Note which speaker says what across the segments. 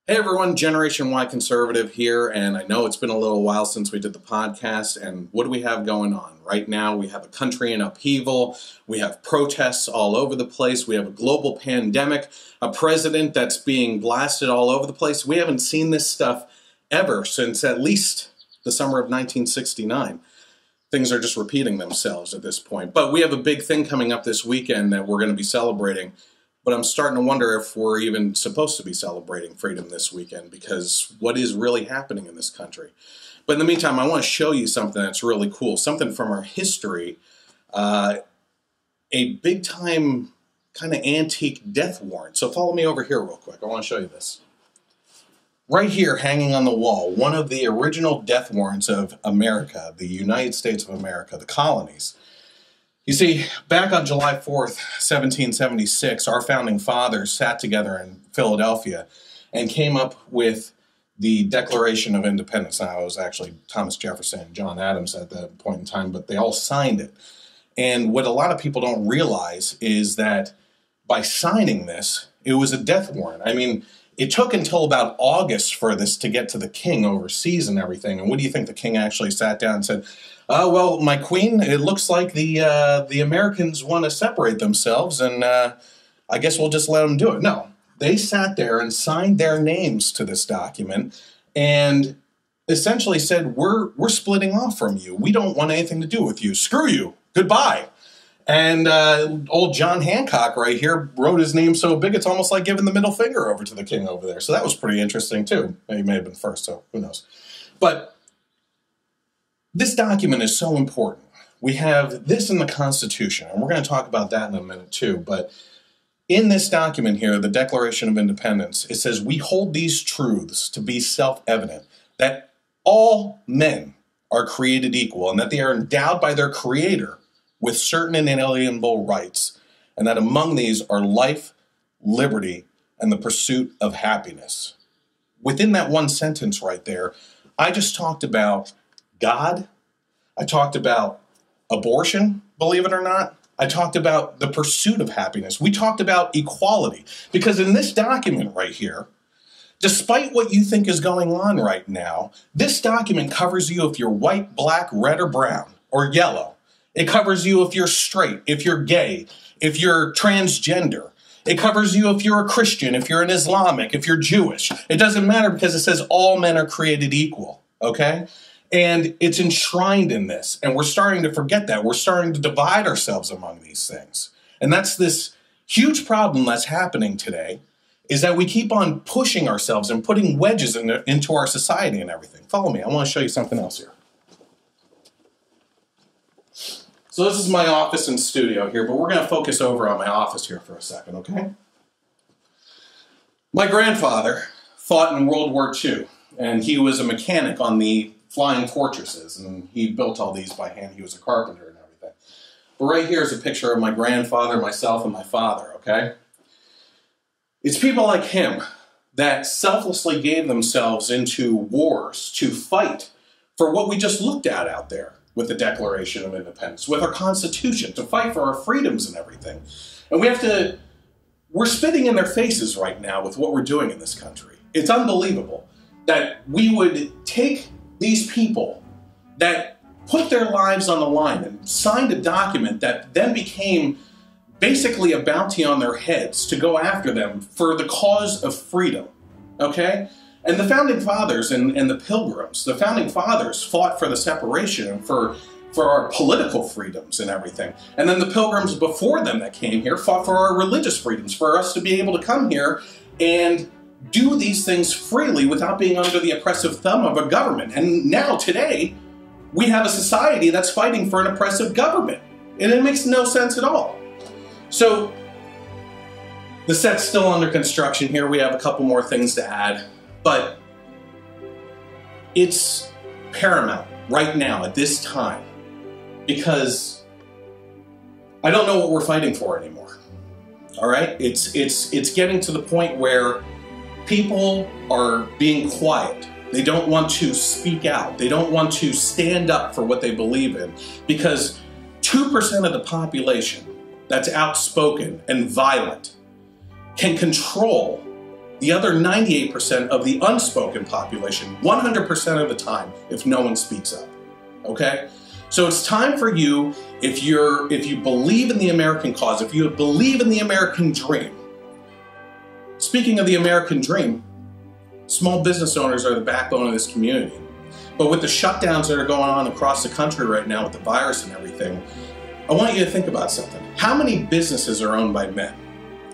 Speaker 1: Hey everyone, Generation Y Conservative here, and I know it's been a little while since we did the podcast, and what do we have going on? Right now we have a country in upheaval, we have protests all over the place, we have a global pandemic, a president that's being blasted all over the place. We haven't seen this stuff ever since at least the summer of 1969. Things are just repeating themselves at this point. But we have a big thing coming up this weekend that we're going to be celebrating. But I'm starting to wonder if we're even supposed to be celebrating freedom this weekend, because what is really happening in this country? But in the meantime, I want to show you something that's really cool, something from our history, a big-time kind of antique death warrant. So follow me over here real quick. I want to show you this. Right here, hanging on the wall, one of the original death warrants of America, the United States of America, the colonies. You see, back on July 4th, 1776, our founding fathers sat together in Philadelphia and came up with the Declaration of Independence. Now, it was actually Thomas Jefferson and John Adams at that point in time, but they all signed it. And what a lot of people don't realize is that by signing this, it was a death warrant. I mean, it took until about August for this to get to the king overseas and everything. And what do you think? The king actually sat down and said, well, my queen, it looks like the Americans want to separate themselves, and I guess we'll just let them do it. No, they sat there and signed their names to this document and essentially said, we're splitting off from you. We don't want anything to do with you. Screw you. Goodbye. And old John Hancock right here wrote his name so big it's almost like giving the middle finger over to the king over there. So that was pretty interesting, too. He may have been first, so who knows. But this document is so important. We have this in the Constitution, and we're going to talk about that in a minute too, but in this document here, the Declaration of Independence, it says, we hold these truths to be self-evident, that all men are created equal, and that they are endowed by their Creator with certain and inalienable rights, and that among these are life, liberty, and the pursuit of happiness. Within that one sentence right there, I just talked about God, I talked about abortion, believe it or not. I talked about the pursuit of happiness. We talked about equality. Because in this document right here, despite what you think is going on right now, this document covers you if you're white, black, red, or brown, or yellow. It covers you if you're straight, if you're gay, if you're transgender. It covers you if you're a Christian, if you're an Islamic, if you're Jewish. It doesn't matter because it says all men are created equal, okay? And it's enshrined in this, and we're starting to forget that. We're starting to divide ourselves among these things. And that's this huge problem that's happening today, is that we keep on pushing ourselves and putting wedges into our society and everything. Follow me. I want to show you something else here. So this is my office and studio here, but we're going to focus over on my office here for a second, okay? My grandfather fought in World War II, and he was a mechanic on the flying fortresses, and he built all these by hand. He was a carpenter and everything. But right here is a picture of my grandfather, myself, and my father, okay? It's people like him that selflessly gave themselves into wars to fight for what we just looked at out there with the Declaration of Independence, with our Constitution, to fight for our freedoms and everything. And we're spitting in their faces right now with what we're doing in this country. It's unbelievable that we would take these people that put their lives on the line and signed a document that then became basically a bounty on their heads to go after them for the cause of freedom, okay? And the Founding Fathers and the Pilgrims, the Founding Fathers fought for the separation and for our political freedoms and everything. And then the Pilgrims before them that came here fought for our religious freedoms, for us to be able to come here and do these things freely without being under the oppressive thumb of a government. And now, today, we have a society that's fighting for an oppressive government. And it makes no sense at all. So, the set's still under construction here. We have a couple more things to add. But it's paramount right now at this time, because I don't know what we're fighting for anymore. All right? It's getting to the point where people are being quiet. They don't want to speak out. They don't want to stand up for what they believe in, because 2% of the population that's outspoken and violent can control the other 98% of the unspoken population 100% of the time if no one speaks up. Okay? So it's time for you, if you believe in the American cause, if you believe in the American dream. Speaking of the American dream, small business owners are the backbone of this community. But with the shutdowns that are going on across the country right now with the virus and everything, I want you to think about something. How many businesses are owned by men?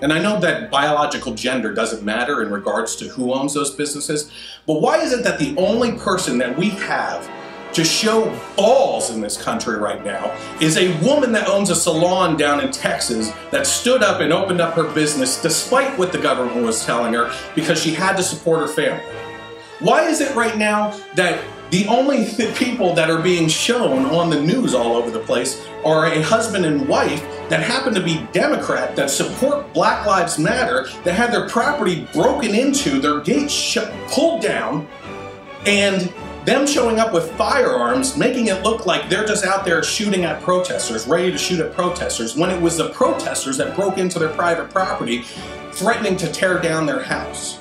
Speaker 1: And I know that biological gender doesn't matter in regards to who owns those businesses, but why is it that the only person that we have to show balls in this country right now is a woman that owns a salon down in Texas that stood up and opened up her business despite what the government was telling her because she had to support her family? Why is it right now that the only people that are being shown on the news all over the place are a husband and wife that happen to be Democrat, that support Black Lives Matter, that had their property broken into, their gates pulled down, and them showing up with firearms, making it look like they're just out there shooting at protesters, ready to shoot at protesters, when it was the protesters that broke into their private property, threatening to tear down their house?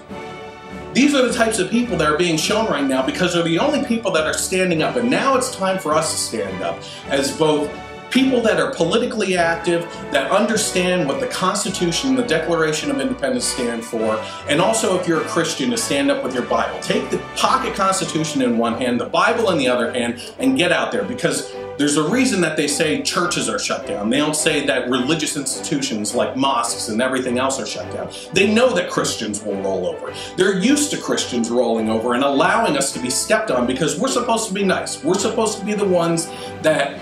Speaker 1: These are the types of people that are being shown right now because they're the only people that are standing up. And now it's time for us to stand up as both people that are politically active, that understand what the Constitution and the Declaration of Independence stand for, and also if you're a Christian, to stand up with your Bible. Take the pocket Constitution in one hand, the Bible in the other hand, and get out there, because there's a reason that they say churches are shut down. They don't say that religious institutions like mosques and everything else are shut down. They know that Christians will roll over. They're used to Christians rolling over and allowing us to be stepped on because we're supposed to be nice. We're supposed to be the ones that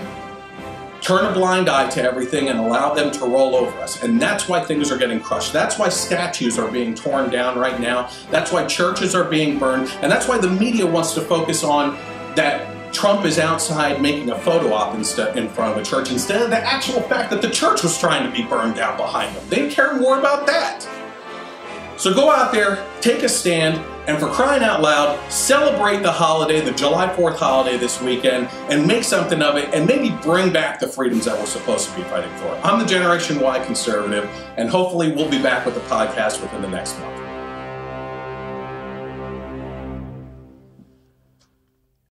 Speaker 1: turn a blind eye to everything and allow them to roll over us. And that's why things are getting crushed. That's why statues are being torn down right now. That's why churches are being burned. And that's why the media wants to focus on that Trump is outside making a photo op in front of a church instead of the actual fact that the church was trying to be burned down behind them. They care more about that. So go out there, take a stand, and for crying out loud, celebrate the holiday, the July 4th holiday this weekend, and make something of it, and maybe bring back the freedoms that we're supposed to be fighting for. I'm the Generation Y conservative, and hopefully we'll be back with the podcast within the next month.